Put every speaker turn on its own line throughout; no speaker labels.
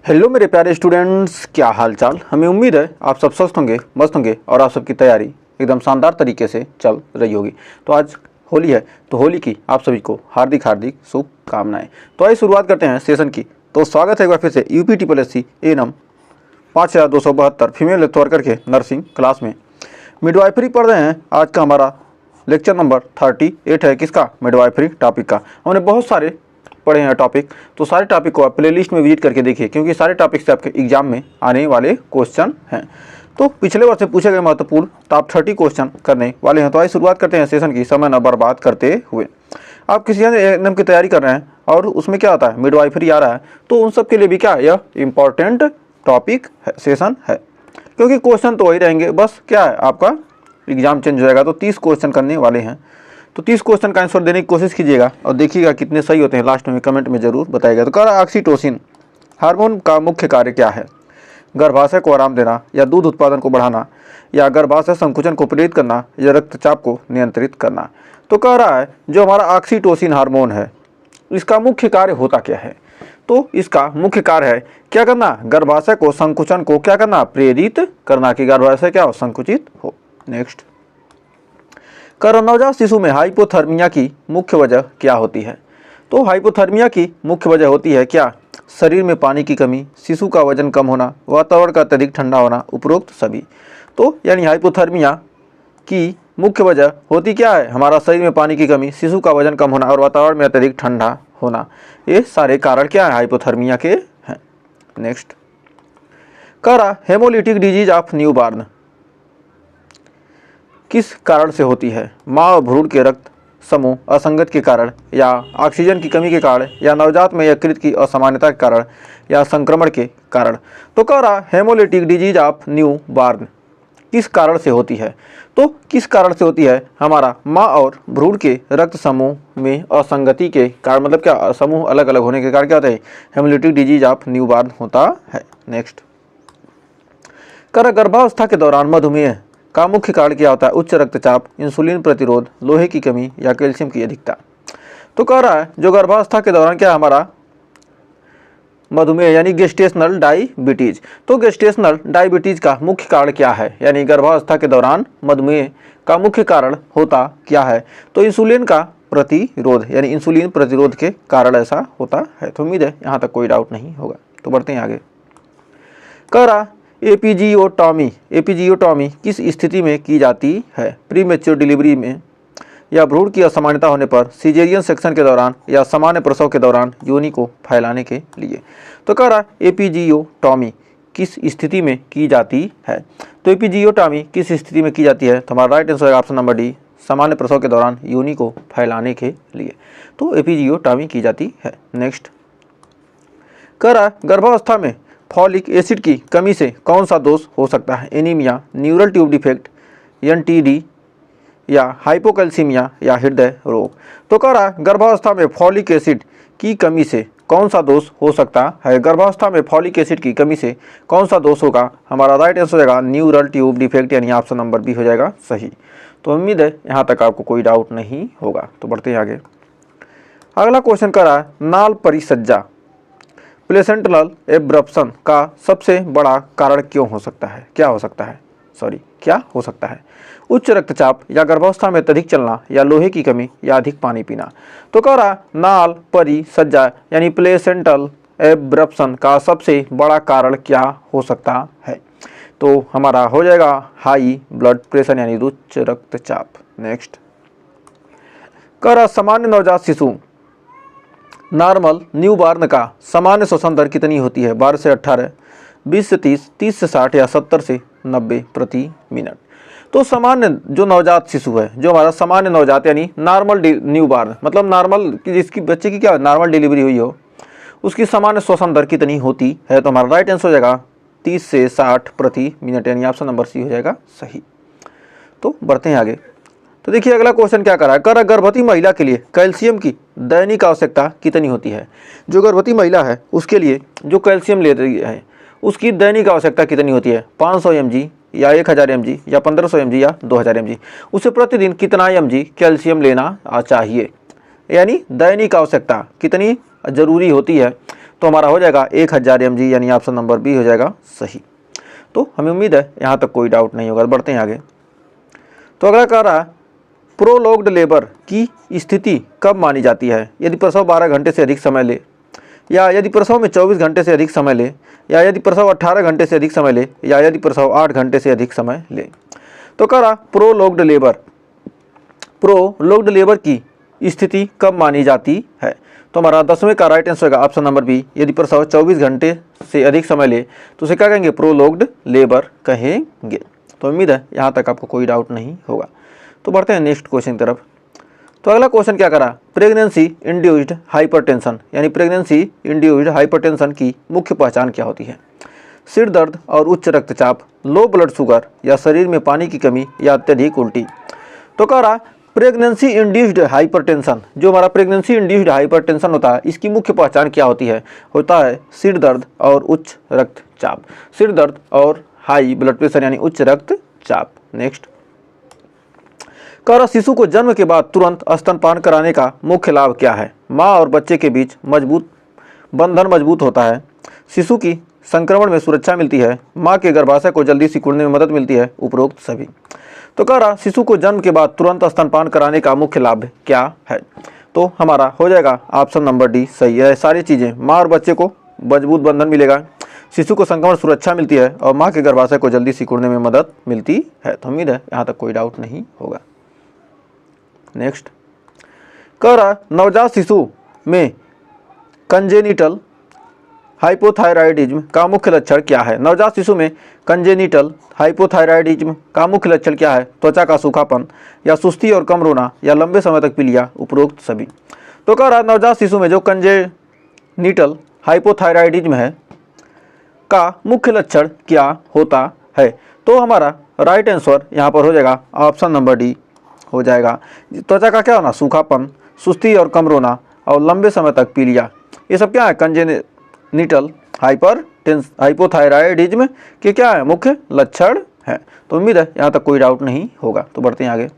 Hello मेरे प्यारे students, क्या हाल चाल। हमें उम्मीद है आप सब स्वस्थ होंगे, मस्त होंगे और आप सबकी तैयारी एकदम शानदार तरीके से चल रही होगी। तो आज होली है, तो होली की आप सभी को हार्दिक हार्दिक शुभकामनाएं। तो आइए शुरुआत करते हैं सेशन की। तो स्वागत है एक बार फिर से UPTSSC ANM 5272 female health worker के नर्सिंग क्लास में। मिडवाइफरी पढ़ रहे हैं। आज का हमारा लेक्चर नंबर 38 है। किसका? मिडवाइफरी टॉपिक का। हमने बहुत सारे पढ़े हैं टॉपिक, तो सारे टॉपिक को आप प्लेलिस्ट में विजिट करके देखिए, क्योंकि सारे टॉपिक से आपके एग्जाम में आने वाले क्वेश्चन हैं। तो पिछले वर्ष से पूछे गए महत्वपूर्ण टॉप 30 क्वेश्चन करने वाले हैं। तो आइए शुरुआत करते हैं सेशन की, समय न बर्बाद करते हुए। आप किसी एग्जाम की तैयारी कर रहे हैं और उसमें क्या आता है, मिडवाइफरी आ रहा है, तो उन सब के लिए भी क्या यह इंपॉर्टेंट टॉपिक है, सेशन है, क्योंकि क्वेश्चन तो वही रहेंगे, बस क्या है आपका एग्जाम चेंज हो जाएगा। तो 30 क्वेश्चन करने वाले हैं, तो 30 क्वेश्चन का आंसर देने की कोशिश कीजिएगा और देखिएगा कितने सही होते हैं, लास्ट में कमेंट में जरूर बताइएगा। तो कह रहा ऑक्सीटोसिन हार्मोन का मुख्य कार्य क्या है? गर्भाशय को आराम देना, या दूध उत्पादन को बढ़ाना, या गर्भाशय संकुचन को प्रेरित करना, या रक्तचाप को नियंत्रित करना। तो कह रहा है जो हमारा ऑक्सीटोसिन हार्मोन है, इसका मुख्य कार्य होता क्या है? तो इसका मुख्य कार्य है क्या करना? गर्भाशय को संकुचन को क्या करना? प्रेरित करना, कि गर्भाशय क्या हो? संकुचित हो। नेक्स्ट, नवजात शिशु में हाइपोथर्मिया की मुख्य वजह क्या होती है? तो हाइपोथर्मिया की मुख्य वजह होती है क्या? शरीर में पानी की कमी, शिशु का वजन कम होना, वातावरण का अत्यधिक ठंडा होना, उपरोक्त सभी। तो यानी हाइपोथर्मिया की मुख्य वजह होती क्या है? हमारा शरीर में पानी की कमी, शिशु का वजन कम होना और वातावरण में अत्यधिक ठंडा होना। ये सारे कारण क्या है? हाइपोथर्मिया के हैं। Next, haemolytic disease of newborn किस कारण से होती है? माँ और भ्रूण के रक्त समूह असंगत के कारण, या ऑक्सीजन की कमी के कारण, या नवजात में यकृत की असामान्यता के कारण, या संक्रमण के कारण। तो कह रहा haemolytic disease of new born किस कारण से होती है? तो किस कारण से होती है? हमारा माँ और भ्रूण के रक्त समूह में असंगति के कारण, मतलब क्या समूह अलग अलग होने के कारण क्या होता है? Haemolytic disease of new born होता है। नेक्स्ट, गर्भावस्था के दौरान मधुमेह का मुख्य कारण क्या होता है? उच्च रक्तचाप, इंसुलिन प्रतिरोध, लोहे की कमी, या कैल्शियम की अधिकता। तो कह रहा है जो गर्भावस्था के दौरान क्या हमारा मधुमेह यानी गेस्टेशनल डायबिटीज। तो गेस्टेशनल डायबिटीज का मुख्य कारण क्या है? यानी गर्भावस्था के दौरान मधुमेह का मुख्य कारण होता क्या है? तो इंसुलिन का प्रतिरोध, यानी इंसुलिन प्रतिरोध के कारण ऐसा होता है। तो उम्मीद है यहाँ तक कोई डाउट नहीं होगा। तो बढ़ते हैं आगे। कह रहा एपिजियोटॉमी किस स्थिति में की जाती है? प्रीमेच्योर डिलीवरी में, या भ्रूण की असामान्यता होने पर, सिजेरियन सेक्शन के दौरान, या सामान्य प्रसव के दौरान योनि को फैलाने के लिए। तो कह रहा एपिजियोटॉमी किस स्थिति में की जाती है? तो एपिजियोटॉमी किस स्थिति में की जाती है? तो हमारा राइट आंसर है ऑप्शन नंबर डी, सामान्य प्रसव के दौरान योनि को फैलाने के लिए। तो एपिजियोटॉमी की जाती है। नेक्स्ट, कह रहा गर्भावस्था में फॉलिक एसिड की कमी से कौन सा दोष हो सकता है? Anaemia, neural tube defect, NTD, या हाइपोकैल्सीमिया, या हृदय रोग। तो कह रहा गर्भावस्था में फॉलिक एसिड की कमी से कौन सा दोष हो सकता है? गर्भावस्था में फॉलिक एसिड की कमी से कौन सा दोष होगा? हमारा राइट आंसर हो जाएगा न्यूरल ट्यूब डिफेक्ट, यानी ऑप्शन नंबर बी हो जाएगा सही। तो उम्मीद है यहाँ तक आपको कोई डाउट नहीं होगा। तो बढ़ते हैं आगे। अगला क्वेश्चन कह रहा है नाल परिसज्जा प्लेसेंटल एब्रप्शन का सबसे बड़ा कारण क्यों हो सकता है? क्या हो सकता है? उच्च रक्तचाप, या गर्भावस्था में अत्यधिक चलना, या लोहे की कमी, या अधिक पानी पीना। तो कह रहा नाल परिसज्जा यानी प्लेसेंटल एब्रप्शन का सबसे बड़ा कारण क्या हो सकता है? तो हमारा हो जाएगा हाई ब्लड प्रेशर, यानी उच्च रक्तचाप। नेक्स्ट, कह रहा सामान्य नवजात शिशु नॉर्मल न्यूबॉर्न का सामान्य श्वसन दर कितनी होती है? 12 से 18, 20 से 30, 30 से 60, या 70 से 90 प्रति मिनट। तो सामान्य जो नवजात शिशु है, जो हमारा सामान्य नवजात यानी नॉर्मल न्यूबॉर्न, मतलब नॉर्मल जिसकी बच्चे की क्या नॉर्मल डिलीवरी हुई हो, उसकी सामान्य श्वसन दर कितनी होती है? तो हमारा राइट आंसर हो जाएगा 30 से 60 प्रति मिनट, यानी ऑप्शन नंबर सी हो जाएगा सही। तो बढ़ते हैं आगे। तो देखिए अगला क्वेश्चन क्या कर रहा है? कर गर्भवती महिला के लिए कैल्शियम की दैनिक आवश्यकता कितनी होती है? जो गर्भवती महिला है उसके लिए जो कैल्शियम ले रही है उसकी दैनिक आवश्यकता कितनी होती है? 500 mg, या 1000 mg, या 1500 mg, या 2000 mg। उसे प्रतिदिन कितना mg कैल्शियम लेना चाहिए? यानी दैनिक आवश्यकता कितनी जरूरी होती है? तो हमारा हो जाएगा 1000 mg, यानी ऑप्शन नंबर बी हो जाएगा सही। तो हमें उम्मीद है यहाँ तक कोई डाउट नहीं होगा। बढ़ते हैं आगे। तो अगला कह रहा है प्रोलॉन्ग्ड लेबर की स्थिति कब मानी जाती है? यदि प्रसव 12 घंटे से अधिक समय ले, या यदि प्रसव में 24 घंटे से अधिक समय ले, या यदि प्रसव 18 घंटे से अधिक समय ले, या यदि प्रसव 8 घंटे से अधिक समय ले। तो कह रहा प्रोलॉन्ग्ड लेबर की स्थिति कब मानी जाती है? तो हमारा 10वें का राइट आंसर होगा ऑप्शन नंबर बी। यदि प्रसव 24 घंटे से अधिक समय ले तो उसे क्या कहेंगे? प्रोलॉन्ग्ड लेबर कहेंगे। तो उम्मीद है यहाँ तक आपको कोई डाउट नहीं होगा। तो बढ़ते हैं नेक्स्ट क्वेश्चन की तरफ। तो अगला क्वेश्चन क्या करा? प्रेगनेंसी इंड्यूस्ड हाइपरटेंशन, यानी प्रेगनेंसी इंड्यूस्ड हाइपरटेंशन की मुख्य पहचान क्या होती है? सिर दर्द और उच्च रक्तचाप, लो ब्लड शुगर, या शरीर में पानी की कमी, या अत्यधिक उल्टी। तो कह रहा प्रेगनेंसी इंड्यूस्ड हाइपरटेंशन, जो हमारा प्रेगनेंसी इंड्यूस्ड हाइपरटेंशन होता है, इसकी मुख्य पहचान क्या होती है? होता है सिर दर्द और उच्च रक्तचाप। सिर दर्द और हाई ब्लड प्रेशर यानी उच्च रक्तचाप। नेक्स्ट कह रहा शिशु को जन्म के बाद तुरंत स्तनपान कराने का मुख्य लाभ क्या है? माँ और बच्चे के बीच बंधन मजबूत होता है, शिशु की संक्रमण में सुरक्षा मिलती है, माँ के गर्भाशय को जल्दी सिकुड़ने में मदद मिलती है, उपरोक्त सभी। तो कह रहा शिशु को जन्म के बाद तुरंत स्तनपान कराने का मुख्य लाभ क्या है? तो हमारा हो जाएगा ऑप्शन नंबर डी सही है। सारी चीज़ें, माँ और बच्चे को मजबूत बंधन मिलेगा, शिशु को संक्रमण सुरक्षा मिलती है, और माँ के गर्भाशय को जल्दी सिकुड़ने में मदद मिलती है। तो उम्मीद है यहाँ तक कोई डाउट नहीं होगा। नेक्स्ट कह रहा नवजात शिशु में कंजेनिटल हाइपोथायराइडिज्म का मुख्य लक्षण क्या है? नवजात शिशु में कंजेनिटल हाइपोथायराइडिज्म का मुख्य लक्षण क्या है? त्वचा का सूखापन, या सुस्ती और कम रोना, या लंबे समय तक पीलिया, उपरोक्त सभी। तो कह रहा नवजात शिशु में जो कंजेनिटल हाइपोथायराइडिज्म है का मुख्य लक्षण क्या होता है? तो हमारा राइट आंसर यहाँ पर हो जाएगा ऑप्शन नंबर डी हो जाएगा। त्वचा का क्या होना? सूखापन, सुस्ती और कम रोना, और लंबे समय तक पीलिया। ये सब क्या है? कंजेनिटल हाइपोथायराइडिज्म के क्या है? मुख्य लक्षण है। तो उम्मीद है यहाँ तक कोई डाउट नहीं होगा। तो बढ़ते हैं आगे।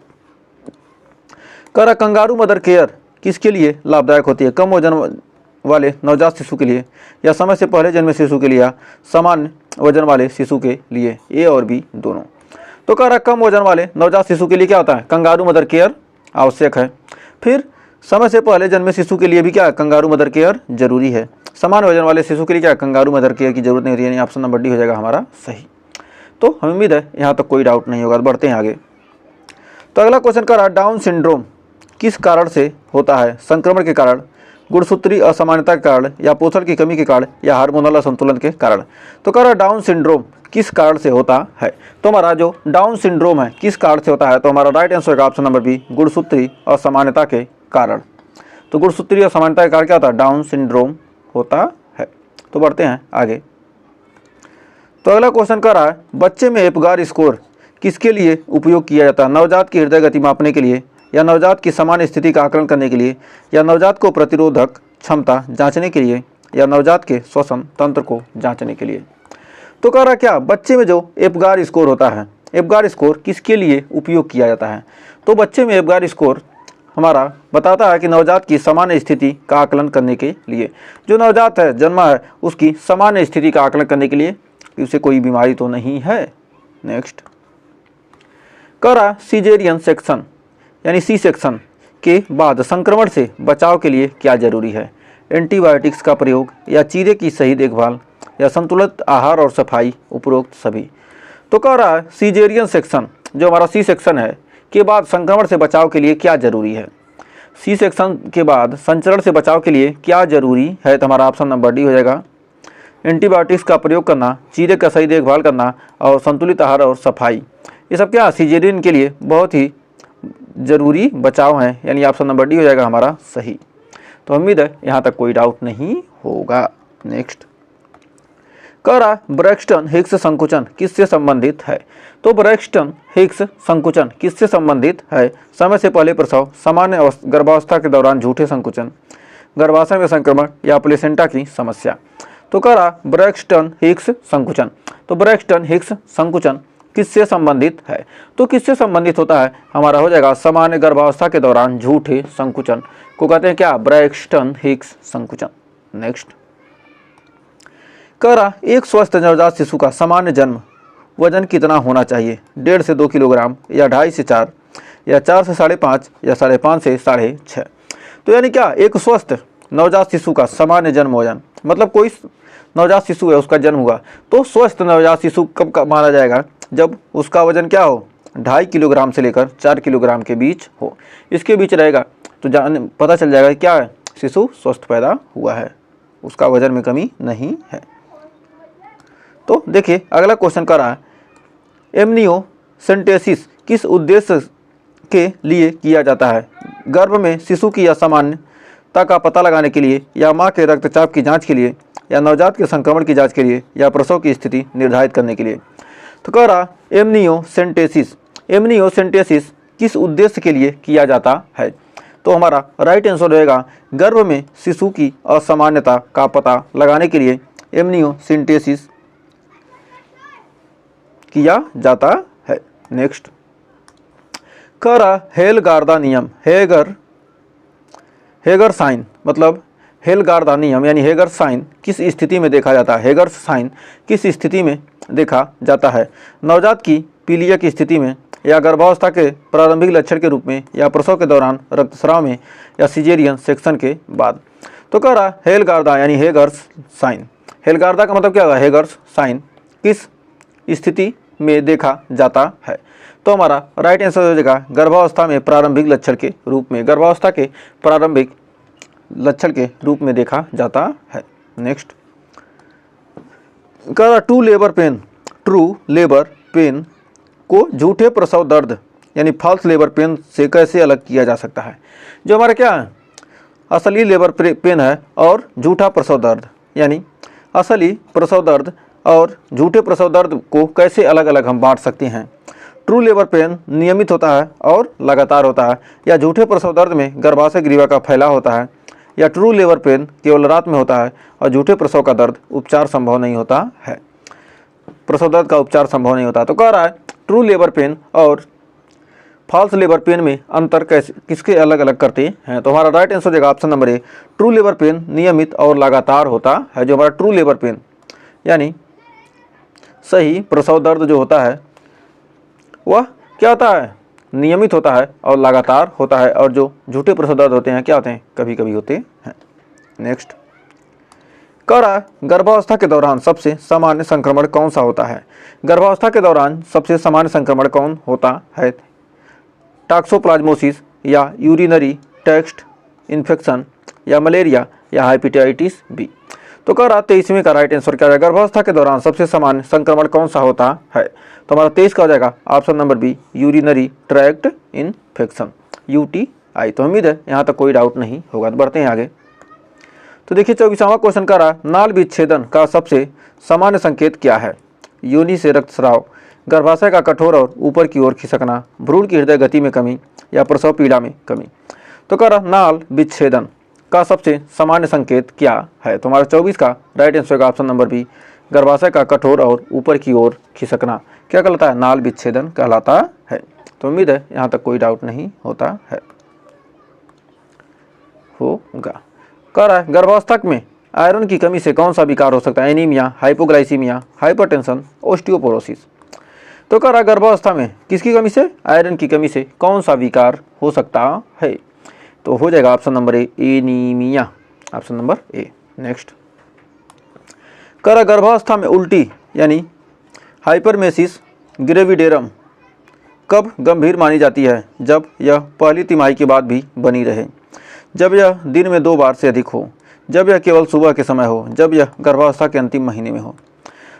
कह रहा कंगारू मदर केयर किसके लिए लाभदायक होती है? कम वजन वाले नवजात शिशु के लिए, या समय से पहले जन्मे शिशु के लिए, या सामान्य वजन वाले शिशु के लिए? ए और बी दोनों। तो कह रहा कम वजन वाले नवजात शिशु के लिए क्या होता है? कंगारू मदर केयर आवश्यक है। फिर समय से पहले जन्मे शिशु के लिए भी क्या है? कंगारू मदर केयर जरूरी है। समान वजन वाले शिशु के लिए क्या? कंगारू मदर केयर की जरूरत नहीं होती है, यानी ऑप्शन नंबर डी हो जाएगा हमारा सही। तो हमें उम्मीद है यहाँ तक कोई डाउट नहीं होगा। बढ़ते हैं आगे। तो अगला क्वेश्चन कह रहा डाउन सिंड्रोम किस कारण से होता है? संक्रमण के कारण, गुणसूत्री असामान्यता के कारण, या पोषण की कमी के कारण, या हार्मोनल असंतुलन के कारण। तो कह रहा डाउन सिंड्रोम किस कारण से होता है? तो हमारा जो डाउन सिंड्रोम है किस कारण से होता है? तो हमारा राइट आंसर होगा ऑप्शन नंबर बी, गुणसूत्री असामान्यता के कारण। तो गुणसूत्री असामान्यता के कारण क्या होता है? डाउन सिंड्रोम होता है। तो बढ़ते हैं आगे। तो अगला क्वेश्चन कर रहा है बच्चे में एपगार स्कोर किसके लिए उपयोग किया जाता है? नवजात की हृदय गति मापने के लिए, या नवजात की सामान्य स्थिति का आकलन करने के लिए, या नवजात को प्रतिरोधक क्षमता जांचने के लिए, या नवजात के श्वसन तंत्र को जांचने के लिए। तो कह रहा क्या बच्चे में जो एपगार स्कोर होता है, एपगार स्कोर किसके लिए उपयोग किया जाता है? तो बच्चे में एपगार स्कोर हमारा बताता है कि नवजात की सामान्य स्थिति का आकलन करने के लिए, जो नवजात है जन्मा है उसकी सामान्य स्थिति का आकलन करने के लिए कि उसे कोई बीमारी तो नहीं है। नेक्स्ट कह रहा सीजेरियन सेक्शन यानी सी सेक्शन के बाद संक्रमण से बचाव के लिए क्या जरूरी है? एंटीबायोटिक्स का प्रयोग, या चीरे की सही देखभाल, या संतुलित आहार और सफाई, उपरोक्त सभी। तो कह रहा है सीजेरियन सेक्शन जो हमारा सी सेक्शन है के बाद संक्रमण से बचाव के लिए क्या जरूरी है? सी सेक्शन के बाद संचरण से बचाव के लिए क्या जरूरी है? तो हमारा ऑप्शन नंबर डी हो जाएगा। एंटीबायोटिक्स का प्रयोग करना, चीरे का सही देखभाल करना, और संतुलित आहार और सफाई, ये सब क्या सीजेरियन के लिए बहुत ही जरूरी बचाव है, यानी ऑप्शन नंबर डी हो जाएगा हमारा सही। तो उम्मीद है यहाँ तक कोई डाउट नहीं होगा। नेक्स्ट कह रहा ब्रैक्सटन हिग्स संकुचन किससे संबंधित है? तो ब्रैक्सटन हिग्स संकुचन किससे संबंधित है? समय से पहले प्रसव, सामान्य गर्भावस्था के दौरान झूठे संकुचन, गर्भाशय में संक्रमण, या प्लेसेंटा की समस्या। तो कह रहा ब्रैक्सटन हिग्स संकुचन। तो ब्रैक्सटन हिग्स संकुचन किससे संबंधित है? तो किससे संबंधित होता है? हमारा हो जाएगा सामान्य गर्भावस्था के दौरान झूठे संकुचन को कहते हैं क्या? ब्रैक्सटन हिग्स संकुचन। नेक्स्ट कह रहा एक स्वस्थ नवजात शिशु का सामान्य जन्म वजन कितना होना चाहिए, 1.5 से 2 किलोग्राम या 2.5 से 4 या 4 से 5.5 या 5.5 से 6.5। तो यानी क्या, एक स्वस्थ नवजात शिशु का सामान्य जन्म वजन, मतलब कोई नवजात शिशु है उसका जन्म हुआ, तो स्वस्थ नवजात शिशु कब का माना जाएगा, जब उसका वजन क्या हो, 2.5 किलोग्राम से लेकर 4 किलोग्राम के बीच हो। इसके बीच रहेगा तो पता चल जाएगा क्या है, शिशु स्वस्थ पैदा हुआ है, उसका वजन में कमी नहीं है। तो देखिए अगला क्वेश्चन कर रहा है, एमनियोसेंटेसिस किस उद्देश्य के लिए किया जाता है, गर्भ में शिशु की असामान्यता का पता लगाने के लिए, या मां के रक्तचाप की जांच के लिए, या नवजात के संक्रमण की जांच के लिए, या प्रसव की स्थिति निर्धारित करने के लिए। तो कह रहा एमनियोसेंटेसिस किस उद्देश्य के लिए किया जाता है, तो हमारा राइट आंसर रहेगा गर्भ में शिशु की असामान्यता का पता लगाने के लिए एमनियोसेंटेसिस किया जाता है। नेक्स्ट कह रहा हेलगार्दा नियम, हेगर साइन, मतलब हेलगार्दा नियम यानी हेगर साइन किस स्थिति में देखा जाता है, हेगर साइन किस स्थिति में देखा जाता है, नवजात की पीलिया की स्थिति में, या गर्भावस्था के प्रारंभिक लक्षण के रूप में, या प्रसव के दौरान रक्तस्राव में, या सिजेरियन सेक्शन के बाद। तो कह रहा हेलगार्दा यानी हेगर्स साइन, हेलगार्दा का मतलब क्या होगा, हेगर्स साइन किस स्थिति में देखा जाता है, तो हमारा राइट आंसर हो जाएगा गर्भावस्था में प्रारंभिक लक्षण के रूप में, गर्भावस्था के प्रारंभिक लक्षण के रूप में देखा जाता है। नेक्स्ट कह रहा ट्रू लेबर पेन को झूठे प्रसव दर्द यानी फॉल्स लेबर पेन से कैसे अलग किया जा सकता है। जो हमारा क्या है, असली लेबर पेन है और झूठा प्रसव दर्द, यानी असली प्रसव दर्द और झूठे प्रसव दर्द को कैसे अलग अलग हम बांट सकते हैं। ट्रू लेबर पेन नियमित होता है और लगातार होता है, या झूठे प्रसव दर्द में गर्भाशय ग्रीवा का फैलाव होता है, या ट्रू लेबर पेन केवल रात में होता है और झूठे प्रसव का दर्द उपचार संभव नहीं होता है, प्रसव दर्द का उपचार संभव नहीं होता। तो कह रहा है ट्रू लेबर पेन और फॉल्स लेबर पेन में अंतर कैसे किसके अलग अलग करते हैं, तो हमारा राइट आंसर हो जाएगा option number A, true labour pain नियमित और लगातार होता है। जो हमारा ट्रू लेबर पेन यानी सही प्रसव दर्द जो होता है वह क्या होता है, नियमित होता है और लगातार होता है, और जो झूठे प्रसव दर्द होते हैं क्या होते हैं, कभी कभी होते हैं। नेक्स्ट कह रहा है गर्भावस्था के दौरान सबसे सामान्य संक्रमण कौन सा होता है, गर्भावस्था के दौरान सबसे सामान्य संक्रमण कौन होता है, टॉक्सोप्लाज्मोसिस, या यूरिनरी ट्रैक्ट इन्फेक्शन, या मलेरिया, या हेपेटाइटिस बी। तो कह रहा 23वें का राइट आंसर क्या है, गर्भावस्था के दौरान सबसे सामान्य संक्रमण कौन सा होता है, तो हमारा 23 का हो जाएगा option number B, urinary tract infection, UTI। तो उम्मीद है यहाँ तक कोई डाउट नहीं होगा। तो बढ़ते हैं आगे। तो देखिए 24वां क्वेश्चन का रहा नाल विच्छेदन का सबसे सामान्य संकेत क्या है, योनि से रक्तस्राव, गर्भाशय का कठोर और ऊपर की ओर खिसकना, भ्रूण की हृदय गति में कमी, या प्रसव पीड़ा में कमी। तो कह रहा नाल विच्छेदन का सबसे सामान्य संकेत क्या है, तो हमारा 24 का राइट आंसर का ऑप्शन नंबर बी, गर्भाशय का कठोर और ऊपर की ओर खिसकना क्या कहलाता है, नाल विच्छेदन कहलाता है। तो उम्मीद है यहाँ तक कोई डाउट नहीं होता है, होगा। कह रहा है गर्भावस्था में आयरन की कमी से कौन सा विकार हो सकता है, एनीमिया, हाइपोग्लाइसीमिया, हाइपरटेंशन, ओस्टियोपोरोसिस। तो कह रहा गर्भावस्था में किसकी कमी से, आयरन की कमी से कौन सा विकार हो सकता है, तो हो जाएगा option number A, anaemia, option number A. Next कह रहा गर्भावस्था में उल्टी यानी हाइपरमेसिस ग्रेविडेरम कब गंभीर मानी जाती है, जब यह पहली तिमाही के बाद भी बनी रहे, जब यह दिन में 2 बार से अधिक हो, जब यह केवल सुबह के समय हो, जब यह गर्भावस्था के अंतिम महीने में हो।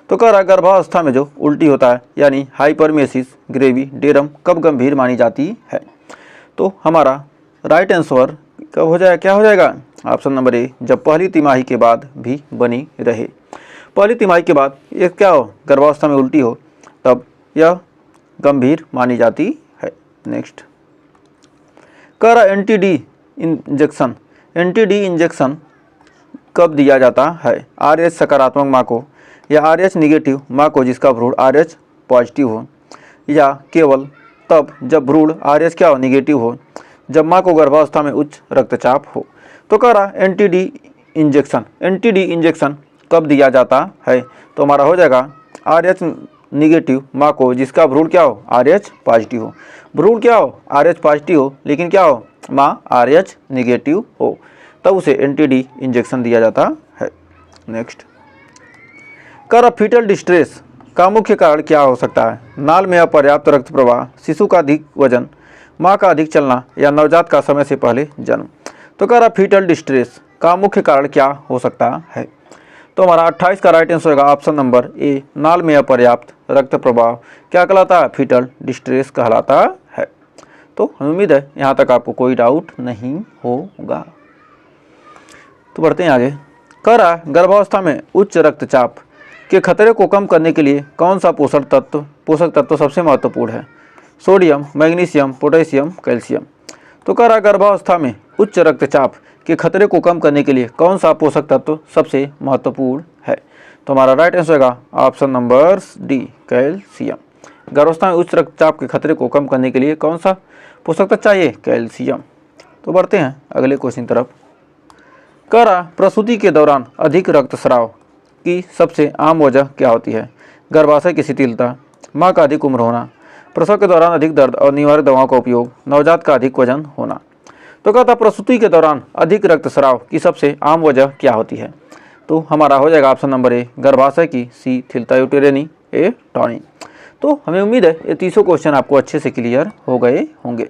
तो कह रहा गर्भावस्था में जो उल्टी होता है यानी हाइपरमेसिस ग्रेविडेरम कब गंभीर मानी जाती है, तो हमारा राइट आंसर कब हो जाएगा, क्या हो जाएगा, ऑप्शन नंबर ए, जब पहली तिमाही के बाद भी बनी रहे। पहली तिमाही के बाद ये क्या हो, गर्भावस्था में उल्टी हो, तब यह गंभीर मानी जाती है। नेक्स्ट कह रहा एंटी-डी इंजेक्शन कब दिया जाता है, RH सकारात्मक माँ को, या RH निगेटिव माँ को जिसका भ्रूण RH पॉजिटिव हो, या केवल तब जब भ्रूण RH क्या हो, निगेटिव हो, जब माँ को गर्भावस्था में उच्च रक्तचाप हो। तो कह रहा एंटी-डी इंजेक्शन कब दिया जाता है? तो हमारा हो जाएगा RH निगेटिव माँ को जिसका भ्रूण क्या हो RH पॉजिटिव हो, भ्रूण क्या हो RH पॉजिटिव हो लेकिन क्या हो माँ RH निगेटिव हो, तब उसे NTD इंजेक्शन दिया जाता है। नेक्स्ट, कर फीटल डिस्ट्रेस का मुख्य कारण क्या हो सकता है? नाल में अपर्याप्त रक्त प्रवाह, शिशु का अधिक वजन, माँ का अधिक चलना या नवजात का समय से पहले जन्म। तो कर फीटल डिस्ट्रेस का मुख्य कारण क्या हो सकता है? तो हमारा 28 का राइट आंसर होगा ऑप्शन नंबर ए, नाल में अपर्याप्त रक्त प्रवाह क्या कहलाता है? फीटल डिस्ट्रेस कहलाता है। तो हमें उम्मीद है यहाँ तक आपको कोई डाउट नहीं होगा। तो बढ़ते हैं आगे। करा गर्भावस्था में उच्च रक्तचाप के खतरे को कम करने के लिए कौन सा पोषक तत्व सबसे महत्वपूर्ण है? Sodium, magnesium, potassium, calcium. तो करा गर्भावस्था में उच्च रक्तचाप के खतरे को कम करने के लिए कौन सा पोषक तत्व सबसे महत्वपूर्ण है? तो हमारा राइट आंसर होगा ऑप्शन नंबर डी, कैल्शियम। गर्भावस्था में उच्च रक्तचाप के खतरे को कम करने के लिए कौन सा पोषक तत्व चाहिए? कैल्शियम। तो बढ़ते हैं अगले क्वेश्चन तरफ। करा प्रसूति के दौरान अधिक रक्तस्राव की सबसे आम वजह क्या होती है? गर्भाशय की शिथिलता, माँ का अधिक उम्र होना, प्रसव के दौरान अधिक दर्द और निवारक दवाओं का उपयोग, नवजात का अधिक वजन होना। तो कहता प्रसूति के दौरान अधिक रक्तस्राव की सबसे आम वजह क्या होती है? तो हमारा हो जाएगा ऑप्शन नंबर ए, गर्भाशय की शिथिलता यूटेरिनी एटॉनी। तो हमें उम्मीद है ये 30 क्वेश्चन आपको अच्छे से क्लियर हो गए होंगे।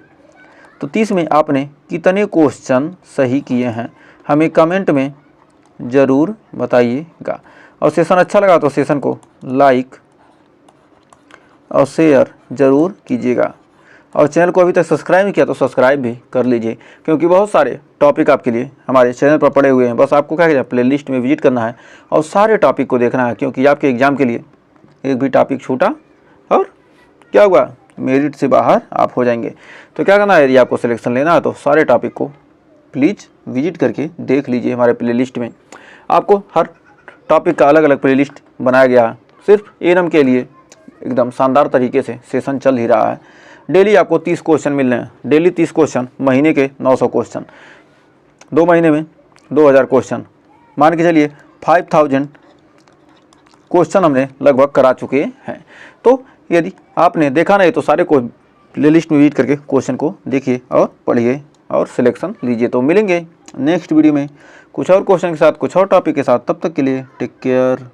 तो 30 में आपने कितने क्वेश्चन सही किए हैं हमें कमेंट में ज़रूर बताइएगा। और सेशन अच्छा लगा तो सेशन को लाइक और शेयर ज़रूर कीजिएगा। और चैनल को अभी तक सब्सक्राइब नहीं किया तो सब्सक्राइब भी कर लीजिए, क्योंकि बहुत सारे टॉपिक आपके लिए हमारे चैनल पर पड़े हुए हैं। बस आपको क्या करना है, प्लेलिस्ट में विजिट करना है और सारे टॉपिक को देखना है, क्योंकि आपके एग्ज़ाम के लिए एक भी टॉपिक छूटा और क्या हुआ, मेरिट से बाहर आप हो जाएंगे। तो क्या करना है, यदि आपको सिलेक्शन लेना है तो सारे टॉपिक को प्लीज़ विजिट करके देख लीजिए। हमारे प्लेलिस्ट में आपको हर टॉपिक का अलग अलग प्लेलिस्ट बनाया गया है, सिर्फ एएनएम के लिए एकदम शानदार तरीके से सेशन चल ही रहा है। डेली आपको 30 क्वेश्चन मिल रहे हैं, डेली 30 क्वेश्चन, महीने के 900 क्वेश्चन, 2 महीने में 2000 क्वेश्चन, मान के चलिए 5000 क्वेश्चन हमने लगभग करा चुके हैं। तो यदि आपने देखा नहीं तो सारे को प्लेलिस्ट में विजिट करके क्वेश्चन को देखिए और पढ़िए और सिलेक्शन लीजिए। तो मिलेंगे नेक्स्ट वीडियो में कुछ और क्वेश्चन के साथ, कुछ और टॉपिक के साथ। तब तक के लिए टेक केयर।